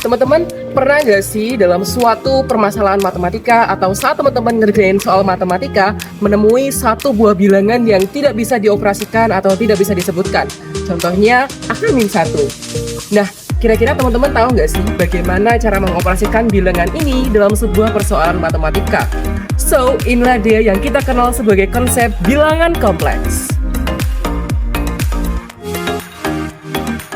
Teman-teman, pernah nggak sih dalam suatu permasalahan matematika atau saat teman-teman ngerjain soal matematika menemui satu buah bilangan yang tidak bisa dioperasikan atau tidak bisa disebutkan? Contohnya, akar min 1. Nah, kira-kira teman-teman tahu nggak sih bagaimana cara mengoperasikan bilangan ini dalam sebuah persoalan matematika? So, inilah dia yang kita kenal sebagai konsep bilangan kompleks.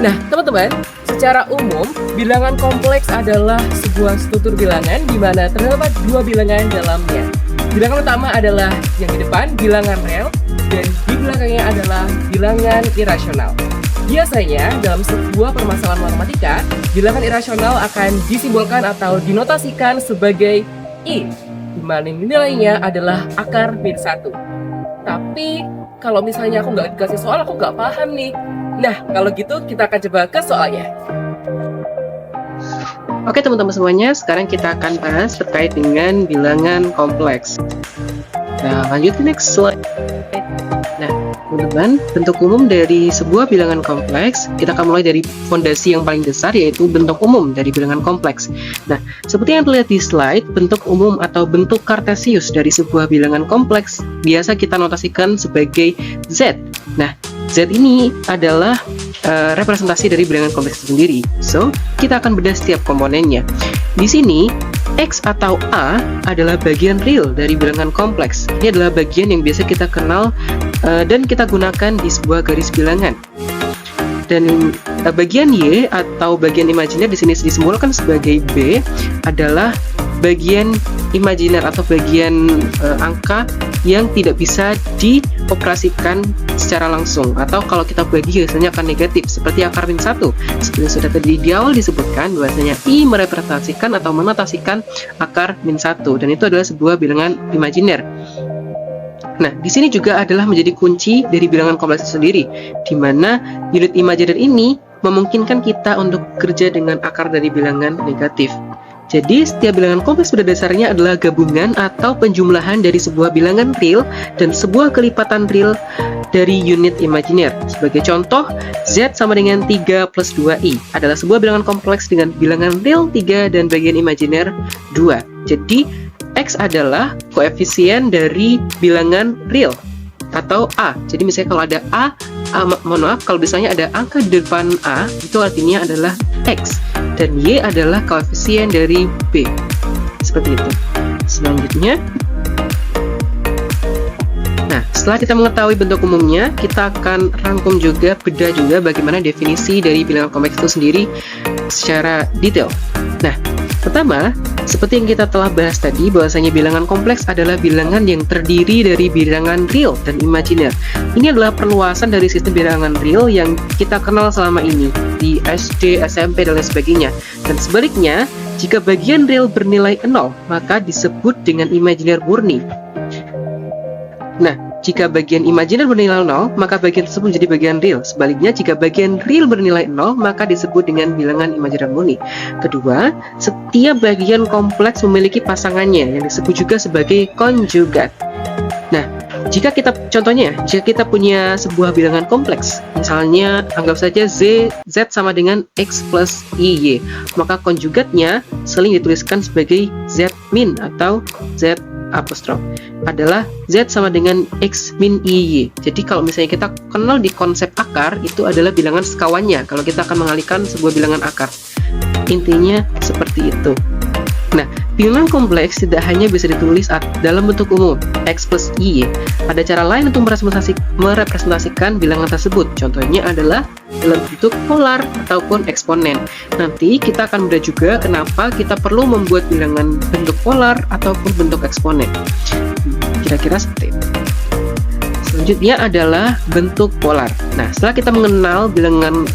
Nah, teman-teman, secara umum, bilangan kompleks adalah sebuah struktur bilangan di mana terdapat dua bilangan dalamnya. Bilangan utama adalah yang di depan, bilangan real, dan di belakangnya adalah bilangan irasional. Biasanya, dalam sebuah permasalahan matematika, bilangan irasional akan disimbolkan atau dinotasikan sebagai I, di mana nilainya adalah akar min 1. Tapi, kalau misalnya aku nggak dikasih soal, aku nggak paham nih. Nah, kalau gitu kita akan coba ke soalnya. Oke teman-teman semuanya, sekarang kita akan bahas terkait dengan bilangan kompleks. Nah, lanjut ke next slide. Nah, teman-teman, bentuk umum dari sebuah bilangan kompleks, kita akan mulai dari fondasi yang paling dasar, yaitu bentuk umum dari bilangan kompleks. Nah, seperti yang terlihat di slide, bentuk umum atau bentuk kartesius dari sebuah bilangan kompleks biasa kita notasikan sebagai Z. Nah, Z ini adalah representasi dari bilangan kompleks itu sendiri. So, kita akan bedah setiap komponennya. Di sini, X atau A adalah bagian real dari bilangan kompleks. Ini adalah bagian yang biasa kita kenal dan kita gunakan di sebuah garis bilangan. Dan bagian Y atau bagian imajiner di sini disimbolkan sebagai B adalah bagian imajiner atau bagian angka yang tidak bisa dioperasikan secara langsung, atau kalau kita bagi biasanya akan negatif seperti akar min 1. Seperti sudah tadi di awal disebutkan bahwasanya I merepresentasikan atau menotasikan akar min 1, dan itu adalah sebuah bilangan imajiner. Nah, di sini juga adalah menjadi kunci dari bilangan kompleks itu sendiri, di mana unit imajiner ini memungkinkan kita untuk bekerja dengan akar dari bilangan negatif. Jadi, setiap bilangan kompleks pada dasarnya adalah gabungan atau penjumlahan dari sebuah bilangan real dan sebuah kelipatan real dari unit imajiner. Sebagai contoh, Z sama dengan 3 plus 2I adalah sebuah bilangan kompleks dengan bilangan real 3 dan bagian imajiner 2. Jadi, X adalah koefisien dari bilangan real atau A. Jadi misalnya kalau ada mohon maaf, kalau misalnya ada angka di depan A, itu artinya adalah X, dan Y adalah koefisien dari B. Seperti itu. Selanjutnya, nah, setelah kita mengetahui bentuk umumnya, kita akan rangkum juga, bedah juga bagaimana definisi dari bilangan kompleks itu sendiri secara detail. Nah, pertama, seperti yang kita telah bahas tadi, bahwasanya bilangan kompleks adalah bilangan yang terdiri dari bilangan real dan imajiner. Ini adalah perluasan dari sistem bilangan real yang kita kenal selama ini di SD, SMP, dan lain sebagainya. Dan sebaliknya, jika bagian real bernilai 0, maka disebut dengan imajiner murni. Nah, jika bagian imajiner bernilai 0, maka bagian tersebut menjadi bagian real. Sebaliknya, jika bagian real bernilai 0, maka disebut dengan bilangan imajiner murni. Kedua, setiap bagian kompleks memiliki pasangannya, yang disebut juga sebagai konjugat. Nah, jika kita punya sebuah bilangan kompleks, misalnya anggap saja Z sama dengan X plus IY, maka konjugatnya sering dituliskan sebagai Z min atau Z apostrof adalah Z sama dengan X min IY. Jadi kalau misalnya kita kenal di konsep akar, itu adalah bilangan sekawannya kalau kita akan mengalihkan sebuah bilangan akar. Intinya seperti itu. Nah, bilangan kompleks tidak hanya bisa ditulis dalam bentuk umum X plus Y. Ada cara lain untuk merepresentasikan bilangan tersebut. Contohnya adalah dalam bentuk polar ataupun eksponen. Nanti kita akan bedah juga kenapa kita perlu membuat bilangan bentuk polar ataupun bentuk eksponen. Kira-kira seperti itu. Selanjutnya adalah bentuk polar. Nah, setelah kita mengenal bilangan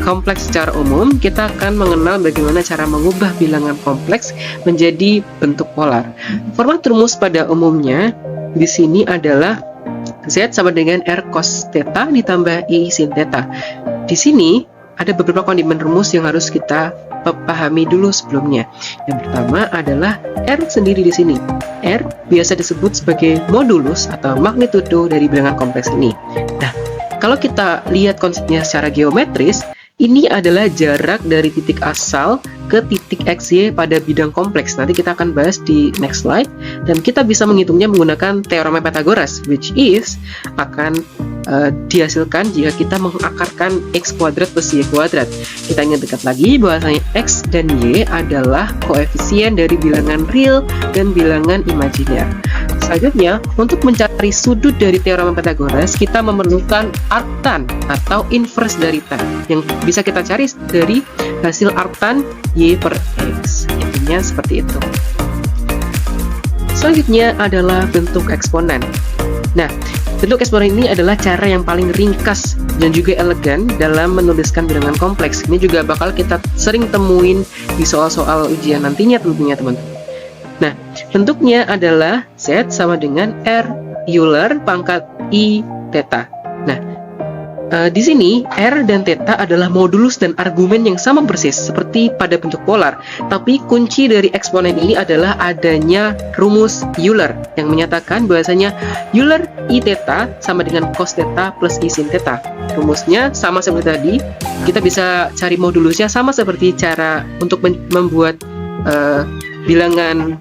kompleks secara umum, kita akan mengenal bagaimana cara mengubah bilangan kompleks menjadi bentuk polar. Format rumus pada umumnya di sini adalah Z sama dengan R cos theta ditambah I sin theta. Di sini ada beberapa kondimen rumus yang harus kita pahami dulu sebelumnya. Yang pertama adalah R sendiri di sini. R biasa disebut sebagai modulus atau magnitudo dari bilangan kompleks ini. Nah, kalau kita lihat konsepnya secara geometris, Ini adalah jarak dari titik asal ke titik XY pada bidang kompleks. Nanti kita akan bahas di next slide. Dan kita bisa menghitungnya menggunakan teorema Pythagoras, which is akan dihasilkan jika kita mengakarkan x kuadrat plus y kuadrat. Kita ingat dekat lagi bahwasanya x dan y adalah koefisien dari bilangan real dan bilangan imajiner. Selanjutnya, untuk mencari sudut dari teorema Pythagoras, kita memerlukan arctan atau inverse dari tan, yang bisa kita cari dari hasil arctan y per x. Intinya seperti itu. Selanjutnya adalah bentuk eksponen. Nah, bentuk eksponen ini adalah cara yang paling ringkas dan juga elegan dalam menuliskan bilangan kompleks. Ini juga bakal kita sering temuin di soal-soal ujian nantinya tentunya, teman-teman. Nah, bentuknya adalah Z sama dengan R Euler pangkat I theta. Nah, di sini R dan theta adalah modulus dan argumen yang sama persis seperti pada bentuk polar. Tapi kunci dari eksponen ini adalah adanya rumus Euler yang menyatakan bahwasanya Euler I theta sama dengan cos theta plus I sin theta. Rumusnya sama seperti tadi. Kita bisa cari modulusnya sama seperti cara untuk membuat bilangan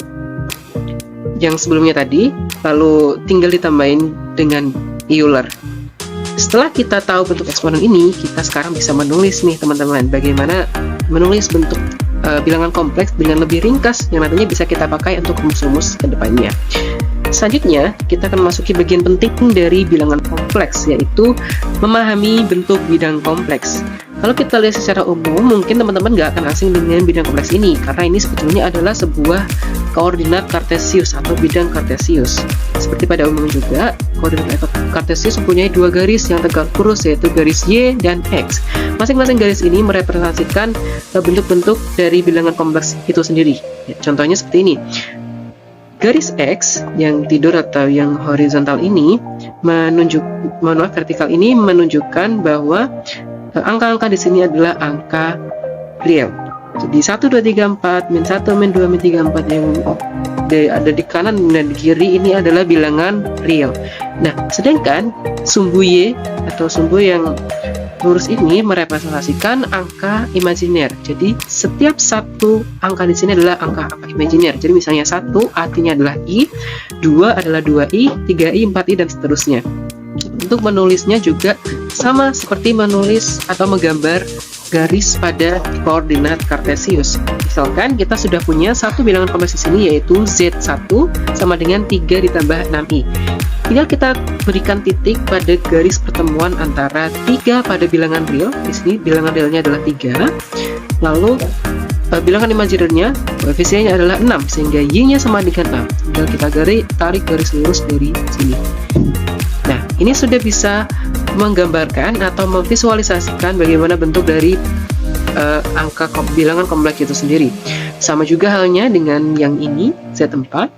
yang sebelumnya tadi, lalu tinggal ditambahin dengan Euler. Setelah kita tahu bentuk eksponen ini, kita sekarang bisa menulis nih teman-teman, bagaimana menulis bentuk bilangan kompleks dengan lebih ringkas yang nantinya bisa kita pakai untuk rumus-rumus ke depannya. Selanjutnya, kita akan memasuki bagian penting dari bilangan kompleks, yaitu memahami bentuk bidang kompleks. Kalau kita lihat secara umum, mungkin teman-teman nggak akan asing dengan bidang kompleks ini, karena ini sebetulnya adalah sebuah koordinat kartesius atau bidang kartesius. Seperti pada umumnya juga, koordinat kartesius mempunyai dua garis yang tegak lurus, yaitu garis Y dan X. Masing-masing garis ini merepresentasikan bentuk-bentuk dari bilangan kompleks itu sendiri. Ya, contohnya seperti ini. Garis X yang tidur atau yang horizontal ini vertikal ini menunjukkan bahwa angka-angka di sini adalah angka real. Jadi 1, 2, 3, 4, min 1, min 2, min 3, 4 yang ada di kanan dan di kiri ini adalah bilangan real. Nah, sedangkan sumbu Y atau sumbu yang lurus ini merepresentasikan angka imajiner. Jadi setiap satu angka di sini adalah angka imajiner. Jadi misalnya 1 artinya adalah I, 2 adalah 2I, 3I, 4I, dan seterusnya. Untuk menulisnya juga sama seperti menulis atau menggambar garis pada koordinat kartesius. Misalkan kita sudah punya satu bilangan kompleks di sini, yaitu Z1 sama dengan 3 ditambah 6I. Tinggal kita berikan titik pada garis pertemuan antara 3 pada bilangan real. Di sini bilangan realnya adalah 3. Lalu bilangan imajinernya koefisiennya adalah 6, sehingga Y-nya sama dengan 6. Tinggal kita tarik garis lurus dari sini. Nah, ini sudah bisa menggambarkan atau memvisualisasikan bagaimana bentuk dari angka bilangan kompleks itu sendiri. Sama juga halnya dengan yang ini, Z4,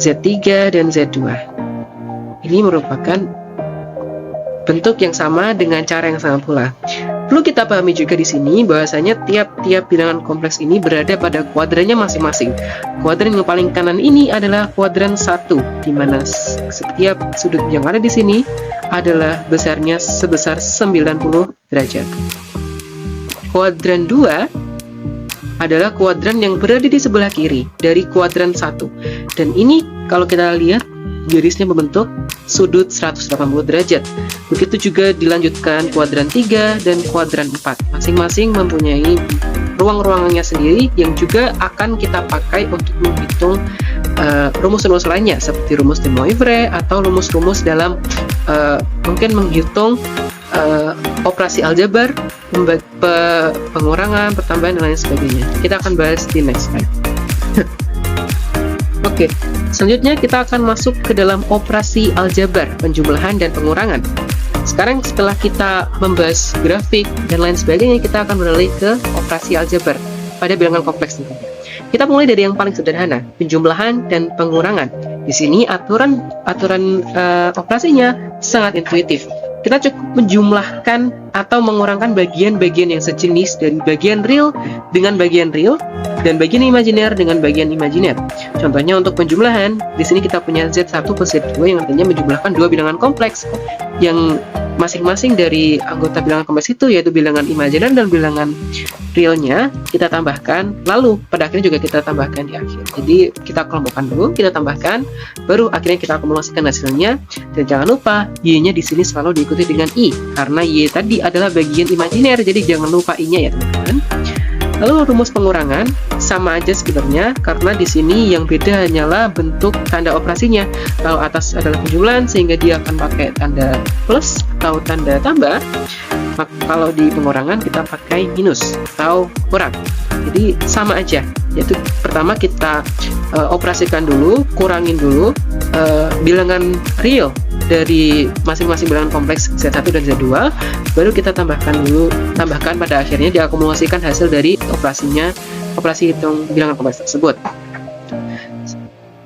Z3, dan Z2. Ini merupakan bentuk yang sama dengan cara yang sama pula. Perlu kita pahami juga di sini bahwasanya tiap-tiap bilangan kompleks ini berada pada kuadrannya masing-masing. Kuadran yang paling kanan ini adalah kuadran 1, di mana setiap sudut yang ada di sini adalah besarnya sebesar 90 derajat. Kuadran 2 adalah kuadran yang berada di sebelah kiri dari kuadran 1. Dan ini kalau kita lihat garisnya membentuk sudut 180 derajat. Begitu juga dilanjutkan kuadran 3 dan kuadran 4. Masing-masing mempunyai ruang-ruangannya sendiri yang juga akan kita pakai untuk menghitung rumus-rumus lainnya seperti rumus de Moivre atau rumus-rumus dalam mungkin menghitung operasi aljabar, pengurangan, pertambahan, dan lain sebagainya. Kita akan bahas di next slide. Oke, selanjutnya kita akan masuk ke dalam operasi aljabar, penjumlahan dan pengurangan. Sekarang setelah kita membahas grafik dan lain sebagainya, kita akan beralih ke operasi aljabar pada bilangan kompleks tentunya. Kita mulai dari yang paling sederhana, penjumlahan dan pengurangan. Di sini aturan operasinya sangat intuitif. Kita cukup menjumlahkan atau mengurangkan bagian-bagian yang sejenis dari bagian real dengan bagian real dan bagian imajiner dengan bagian imajiner. Contohnya untuk penjumlahan, di sini kita punya Z1 plus Z2 yang artinya menjumlahkan dua bilangan kompleks yang masing-masing dari anggota bilangan kompleks itu, yaitu bilangan imajiner dan bilangan realnya, kita tambahkan, lalu pada akhirnya juga kita tambahkan di akhir. Jadi kita kelompokkan dulu, kita tambahkan, baru akhirnya kita akumulasikan hasilnya. Dan jangan lupa Y-nya di sini selalu diikuti dengan I, karena Y tadi adalah bagian imajiner, jadi jangan lupa I-nya ya teman-teman. Lalu rumus pengurangan sama aja sebenarnya, karena di sini yang beda hanyalah bentuk tanda operasinya. Kalau atas adalah penjumlahan sehingga dia akan pakai tanda plus atau tanda tambah. Kalau di pengurangan kita pakai minus atau kurang. Jadi sama aja. Yaitu pertama kita operasikan dulu, kurangin dulu bilangan real dari masing-masing bilangan kompleks Z1 dan Z2, baru kita tambahkan pada akhirnya diakumulasikan hasil dari operasi hitung bilangan kompleks tersebut.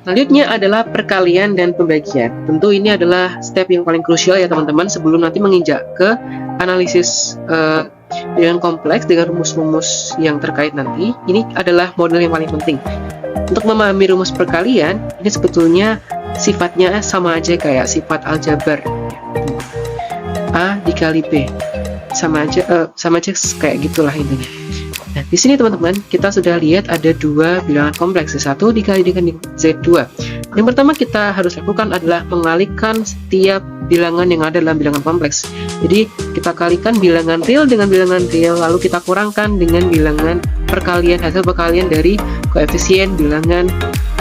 Selanjutnya adalah perkalian dan pembagian. Tentu ini adalah step yang paling krusial ya teman-teman, sebelum nanti menginjak ke analisis bilangan kompleks dengan rumus-rumus yang terkait nanti. Ini adalah model yang paling penting. Untuk memahami rumus perkalian, ini sebetulnya sifatnya sama aja kayak sifat aljabar. A dikali B sama aja kayak gitulah intinya. Nah, di sini teman-teman, kita sudah lihat ada dua bilangan kompleks, Z1 dikali dengan Z2. Yang pertama kita harus lakukan adalah mengalihkan setiap bilangan yang ada dalam bilangan kompleks. Jadi, kita kalikan bilangan real dengan bilangan real, lalu kita kurangkan dengan bilangan perkalian, hasil perkalian dari koefisien bilangan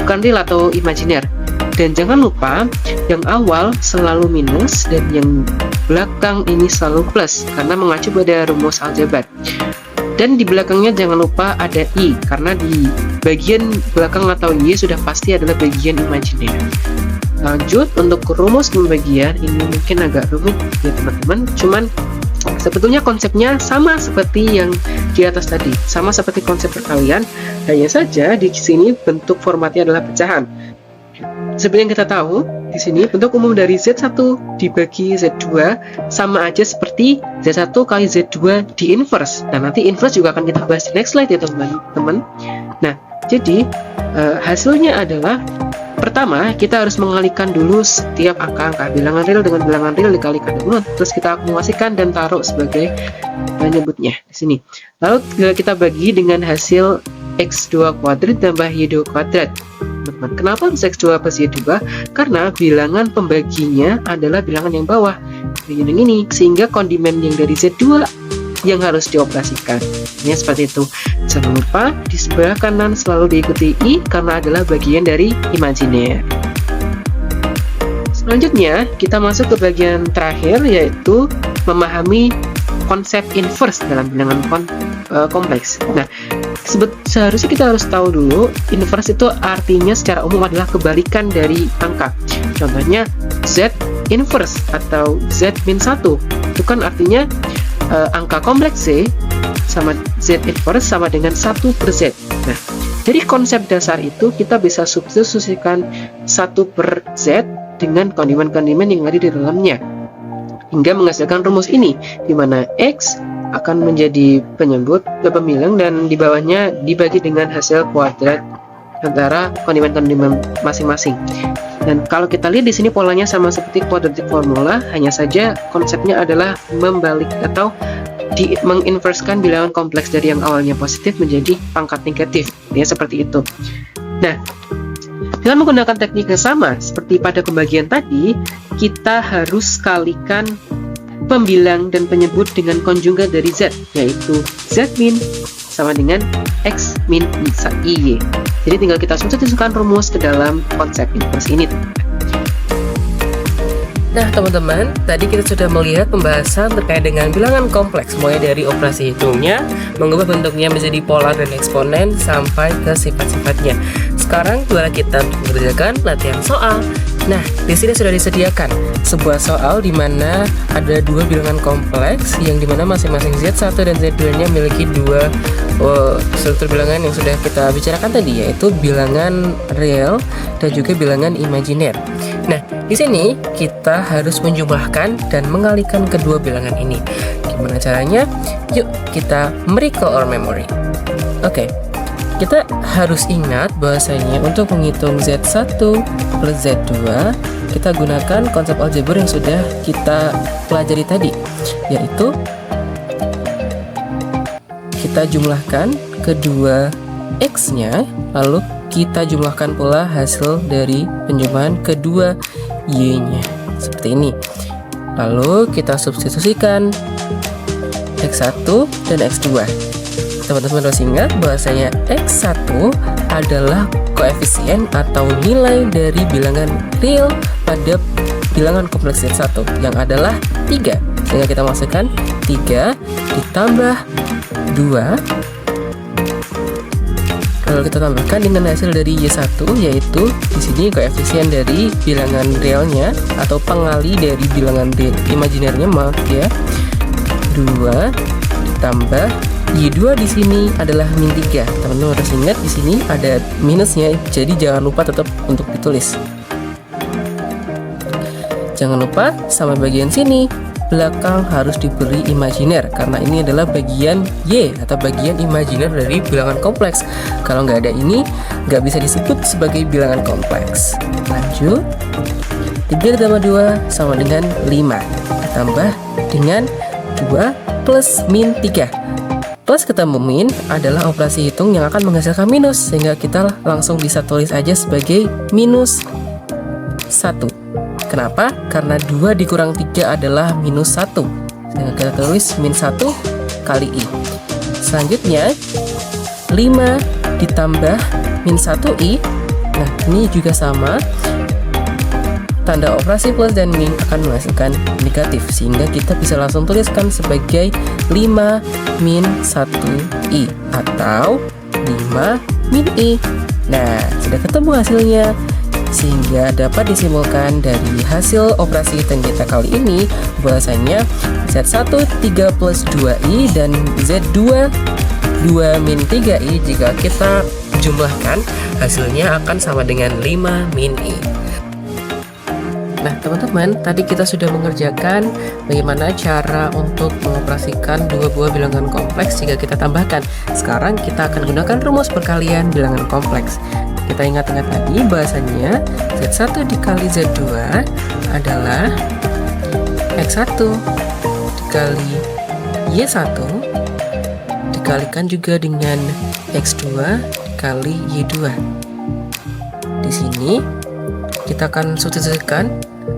bukan real atau imajiner. Dan jangan lupa, yang awal selalu minus dan yang belakang ini selalu plus, karena mengacu pada rumus aljabar. Dan di belakangnya jangan lupa ada I, karena di bagian belakang atau Y sudah pasti adalah bagian imajiner. Lanjut, untuk rumus pembagian ini mungkin agak rumit ya teman-teman, cuman sebetulnya konsepnya sama seperti yang di atas tadi, sama seperti konsep perkalian, hanya saja di sini bentuk formatnya adalah pecahan. Seperti yang kita tahu, di sini bentuk umum dari Z1 dibagi Z2 sama aja seperti Z1 kali Z2 di inverse. Nah, nanti inverse juga akan kita bahas di next slide ya teman-teman. Nah, jadi hasilnya adalah pertama kita harus mengalihkan dulu setiap angka-angka bilangan real dengan bilangan real dikalikan dulu, terus kita akumulasikan dan taruh sebagai penyebutnya di sini. Lalu kita bagi dengan hasil X2 kuadrat tambah Y2 kuadrat. Teman-teman, kenapa harus X2 plus Y2? Karena bilangan pembaginya adalah bilangan yang bawah, yang ini, sehingga kondimen yang dari Z2 yang harus dioperasikan. Ini seperti itu. Jangan lupa di sebelah kanan selalu diikuti I karena adalah bagian dari imajiner. Selanjutnya kita masuk ke bagian terakhir, yaitu memahami konsep inverse dalam bilangan kompleks. Nah, seharusnya kita harus tahu dulu inverse itu artinya secara umum adalah kebalikan dari angka. Contohnya Z inverse atau Z-1 itu kan artinya angka kompleks Z sama Z inverse sama dengan 1 per Z. Nah, dari konsep dasar itu kita bisa substitusikan 1 per Z dengan kondimen-kondimen yang ada di dalamnya, hingga menghasilkan rumus ini, di mana X akan menjadi penyebut pemilang dan di bawahnya dibagi dengan hasil kuadrat antara kondimen-kondimen masing-masing. Dan kalau kita lihat di sini polanya sama seperti kuadratik formula, hanya saja konsepnya adalah membalik atau menginverskan bilangan kompleks dari yang awalnya positif menjadi pangkat negatif, ya seperti itu. Nah, dengan menggunakan teknik yang sama seperti pada pembagian tadi, kita harus kalikan pembilang dan penyebut dengan konjugat dari Z, yaitu Z min sama dengan X min IY. Jadi tinggal kita substitusikan rumus ke dalam konsep inverse ini. Nah teman-teman, tadi kita sudah melihat pembahasan terkait dengan bilangan kompleks, mulai dari operasi hitungnya, mengubah bentuknya menjadi polar dan eksponen, sampai ke sifat-sifatnya. Sekarang giliran kita untuk mengerjakan latihan soal. Nah, di sini sudah disediakan sebuah soal di mana ada dua bilangan kompleks yang dimana masing-masing Z1 dan Z2-nya memiliki dua struktur bilangan yang sudah kita bicarakan tadi, yaitu bilangan real dan juga bilangan imajiner. Nah, di sini kita harus menjumlahkan dan mengalihkan kedua bilangan ini. Gimana caranya? Yuk kita recall our memory. Oke. kita harus ingat bahwasanya untuk menghitung Z1 plus Z2 kita gunakan konsep aljabar yang sudah kita pelajari tadi, yaitu kita jumlahkan kedua X-nya, lalu kita jumlahkan pula hasil dari penjumlahan kedua Y-nya seperti ini. Lalu kita substitusikan X1 dan X2. Teman-teman harus ingat bahwasanya X1 adalah koefisien atau nilai dari bilangan real pada bilangan kompleks Z1 yang adalah 3. Sehingga kita masukkan 3 ditambah 2, lalu kita tambahkan dengan hasil dari Y1, yaitu di sini koefisien dari bilangan realnya atau pengali dari bilangan real imajinernya, maaf ya, 2 ditambah Y2 di sini adalah min 3. Teman-teman harus ingat di sini ada minusnya, jadi jangan lupa tetap untuk ditulis. Jangan lupa sama bagian sini belakang harus diberi imajiner karena ini adalah bagian Y atau bagian imajiner dari bilangan kompleks. Kalau nggak ada ini nggak bisa disebut sebagai bilangan kompleks. Lanjut, 3 ditambah 2 sama dengan 5, ditambah dengan 2 plus min 3. Plus ketemu min adalah operasi hitung yang akan menghasilkan minus, sehingga kita langsung bisa tulis aja sebagai minus 1. Kenapa? Karena 2 dikurang 3 adalah minus 1, sehingga kita tulis min 1 kali I. Selanjutnya 5 ditambah min 1I. Nah, ini juga sama, tanda operasi plus dan min akan menghasilkan negatif, sehingga kita bisa langsung tuliskan sebagai 5 min 1I atau 5 min I. Nah, sudah ketemu hasilnya, sehingga dapat disimpulkan dari hasil operasi hitung kita kali ini bahwasanya Z1 3 plus 2I dan Z2 2 min 3I jika kita jumlahkan hasilnya akan sama dengan 5 min I. Nah teman-teman, tadi kita sudah mengerjakan bagaimana cara untuk mengoperasikan dua buah bilangan kompleks jika kita tambahkan. Sekarang kita akan gunakan rumus perkalian bilangan kompleks. Kita ingat-ingat lagi bahasanya Z1 dikali Z2 adalah X1 dikali Y1 dikalikan juga dengan X2 dikali Y2. Di sini kita akan substitusikan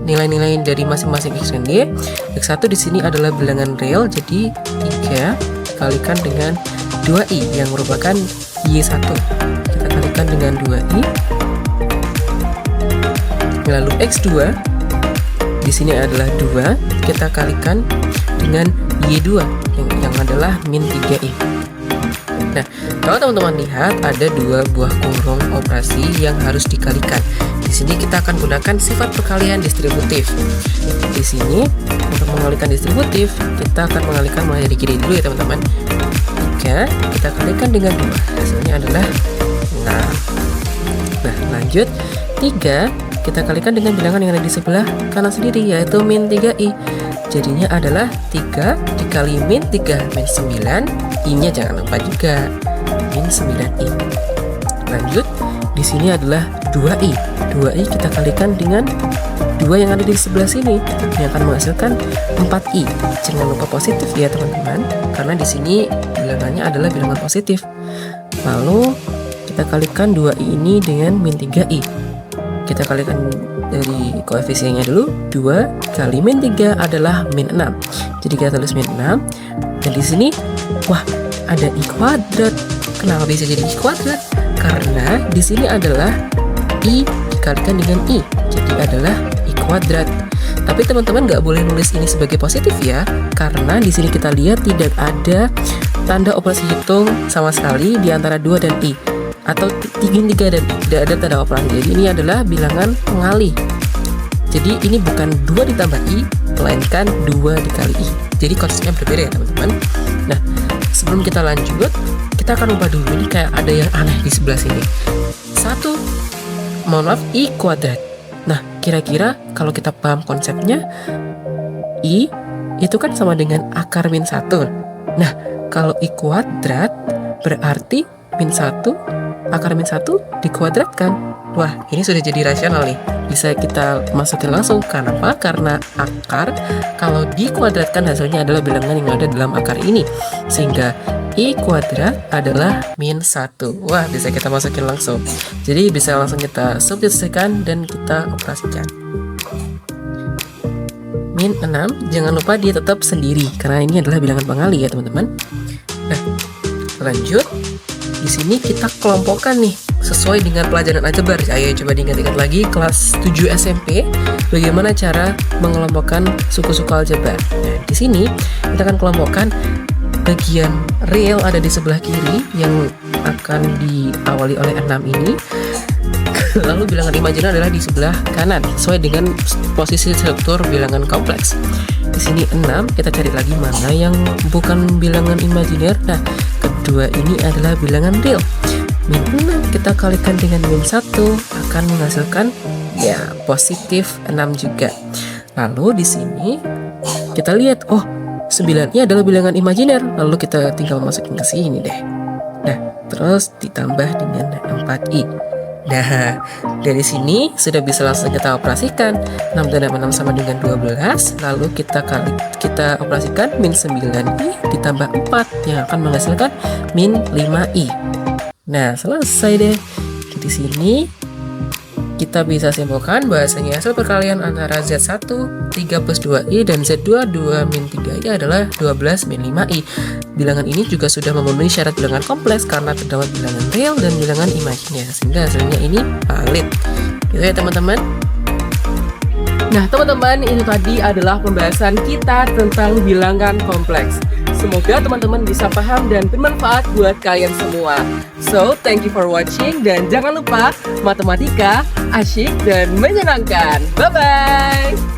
nilai-nilai dari masing-masing X dan Y. X1 di sini adalah bilangan real, jadi 3 dikalikan dengan 2I yang merupakan Y1. Kita kalikan dengan 2I. Lalu X2 di sini adalah 2, kita kalikan dengan Y2 yang adalah min 3I. Nah, kalau teman-teman lihat ada dua buah kurung operasi yang harus dikalikan. Di sini kita akan gunakan sifat perkalian distributif. Di sini untuk mengalikan distributif, kita akan mengalikan mulai dari kiri dulu ya teman-teman. 3 kita kalikan dengan 2, hasilnya adalah 6. Nah, lanjut 3 kita kalikan dengan bilangan yang ada di sebelah kanan sendiri, yaitu min 3i. Jadinya adalah 3 dikali min 3 min 9, i-nya jangan lupa juga min 9i. Lanjut, di sini adalah 2i. 2i kita kalikan dengan 2 yang ada di sebelah sini yang akan menghasilkan 4i. Jangan lupa positif ya teman-teman, karena di sini bilangannya adalah bilangan positif. Lalu kita kalikan 2i ini dengan min 3i. Kita kalikan dari koefisiennya dulu. 2 kali min 3 adalah min 6. Jadi kita tulis min 6. Dan di sini wah, ada i kuadrat. Kenapa bisa jadi i kuadrat? Karena di sini adalah i dikalikan dengan i. Jadi adalah i kuadrat. Tapi teman-teman nggak boleh nulis ini sebagai positif ya, karena di sini kita lihat tidak ada tanda operasi hitung sama sekali di antara 2 dan i, atau 3 dan tidak ada tanda operasi. Jadi ini adalah bilangan pengalih. Jadi ini bukan 2 ditambah i, melainkan 2 dikali i. Jadi konsepnya berbeda ya teman-teman. Nah, sebelum kita lanjut, kita akan ubah dulu. Ini kayak ada yang aneh di sebelah sini. I kuadrat. Nah, kira-kira kalau kita paham konsepnya, i itu kan sama dengan akar min 1. Nah, kalau i kuadrat berarti min 1 akar min 1 dikuadratkan. Wah, ini sudah jadi rasional nih. Bisa kita masukin langsung. Kenapa? Karena akar kalau dikuadratkan hasilnya adalah bilangan yang ada dalam akar ini. Sehingga I kuadrat adalah min 1. Wah, bisa kita masukin langsung. Jadi bisa langsung kita substitusikan dan kita operasikan. Min 6, jangan lupa dia tetap sendiri karena ini adalah bilangan pengali ya teman-teman. Nah, lanjut. Di sini kita kelompokkan nih sesuai dengan pelajaran aljabar. Ayo coba diingat-ingat lagi kelas 7 SMP bagaimana cara mengelompokkan suku-suku aljabar. Nah, di sini kita akan kelompokkan bagian real ada di sebelah kiri yang akan diawali oleh 6 ini. Lalu bilangan imajiner adalah di sebelah kanan sesuai dengan posisi struktur bilangan kompleks. Di sini 6, kita cari lagi mana yang bukan bilangan imajiner. Nah, kedua ini adalah bilangan real. Min 6 kita kalikan dengan min 1 akan menghasilkan ya positif 6 juga. Lalu di sini kita lihat, oh 9-nya adalah bilangan imajiner. Lalu kita tinggal masukin ke sini deh. Nah, terus ditambah dengan 4i. Nah, dari sini sudah bisa langsung kita operasikan. 6 tambah 6 sama dengan 12. Lalu kita operasikan min 9i ditambah 4 yang akan menghasilkan min 5i. Nah, selesai deh. Di sini kita bisa simpulkan bahasanya hasil perkalian antara Z1 3 plus 2i dan Z2 2 min 3i adalah 12 min 5i. Bilangan ini juga sudah memenuhi syarat bilangan kompleks karena terdapat bilangan real dan bilangan imajiner, sehingga hasilnya ini valid. Gitu ya teman-teman. Nah teman-teman, ini tadi adalah pembahasan kita tentang bilangan kompleks. Semoga teman-teman bisa paham dan bermanfaat buat kalian semua. So, thank you for watching dan jangan lupa matematika asyik dan menyenangkan. Bye-bye!